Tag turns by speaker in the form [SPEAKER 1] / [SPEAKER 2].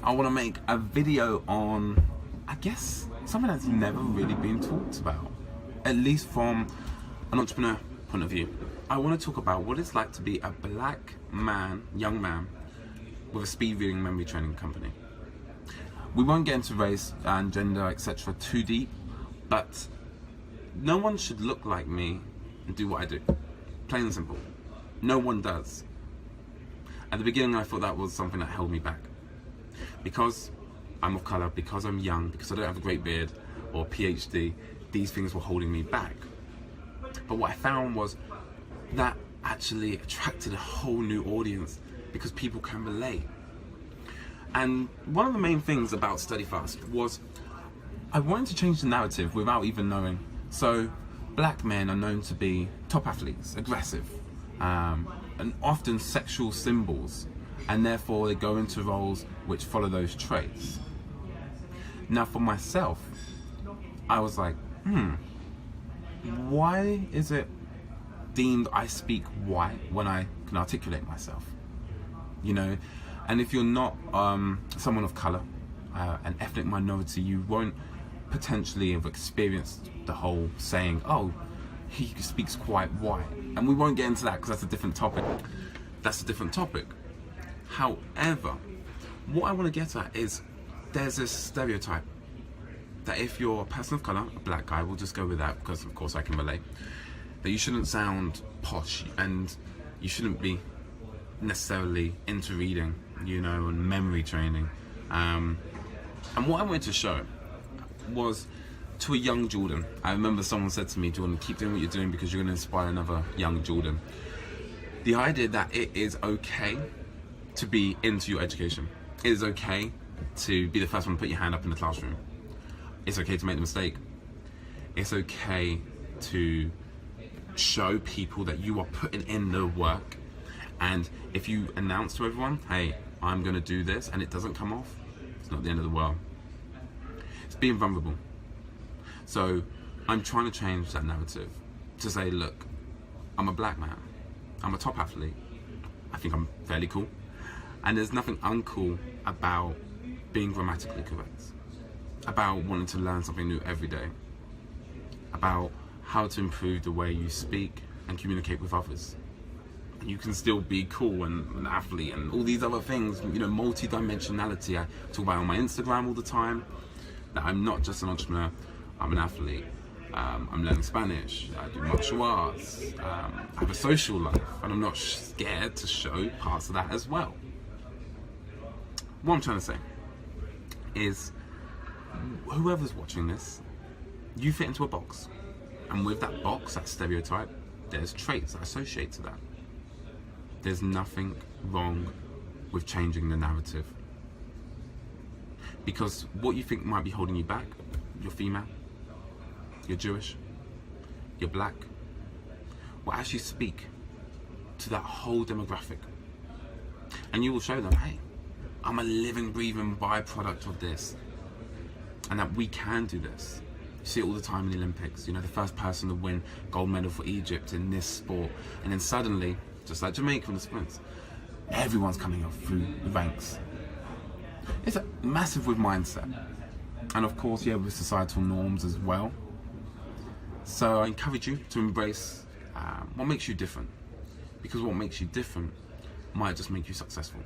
[SPEAKER 1] I want to make a video on, I guess, something that's never really been talked about, at least from an entrepreneur point of view. I want to talk about what it's like to be a black man, young man, with a speed reading memory training company. We won't get into race and gender, etc. too deep, but no one should look like me and do what I do. Plain and simple. No one does. At the beginning, I thought that was something that held me back. Because I'm of colour, because I'm young, because I don't have a great beard or PhD, these things were holding me back. But what I found was that actually attracted a whole new audience because people can relate. And one of the main things about StudyFast was I wanted to change the narrative without even knowing. So black men are known to be top athletes, aggressive, and often sexual symbols, and therefore they go into roles which follow those traits. Now for myself, I was like, why is it deemed I speak white when I can articulate myself? You know, and if you're not someone of colour, an ethnic minority, you won't potentially have experienced the whole saying, oh, he speaks quite white. And we won't get into that because that's a different topic. That's a different topic. However, what I want to get at is there's this stereotype that if you're a person of colour, a black guy, we'll just go with that because of course I can relate, that you shouldn't sound posh and you shouldn't be necessarily into reading, you know, and memory training. And what I wanted to show was to a young Jordan. I remember someone said to me, Jordan, keep doing what you're doing because you're going to inspire another young Jordan. The idea that it is okay to be into your education. It is okay to be the first one to put your hand up in the classroom. It's okay to make the mistake. It's okay to show people that you are putting in the work. And if you announce to everyone, hey, I'm going to do this, and it doesn't come off, it's not the end of the world. It's being vulnerable. So I'm trying to change that narrative to say, look, I'm a black man. I'm a top athlete. I think I'm fairly cool. And there's nothing uncool about being grammatically correct, about wanting to learn something new every day, about how to improve the way you speak and communicate with others. You can still be cool and an athlete and all these other things, you know, multi-dimensionality. I talk about it on my Instagram all the time, that I'm not just an entrepreneur, I'm an athlete. I'm learning Spanish, I do martial arts, I have a social life, and I'm not scared to show parts of that as well. What I'm trying to say is, whoever's watching this, you fit into a box. And with that box, that stereotype, there's traits that associate to that. There's nothing wrong with changing the narrative. Because what you think might be holding you back, you're female, you're Jewish, you're black, will actually speak to that whole demographic. And you will show them, hey, I'm a living, breathing byproduct of this. And that we can do this. You see it all the time in the Olympics. You know, the first person to win gold medal for Egypt in this sport. And then suddenly, just like Jamaica in the sprints, everyone's coming up through the ranks. It's massive with mindset. And of course, yeah, with societal norms as well. So I encourage you to embrace what makes you different. Because what makes you different might just make you successful.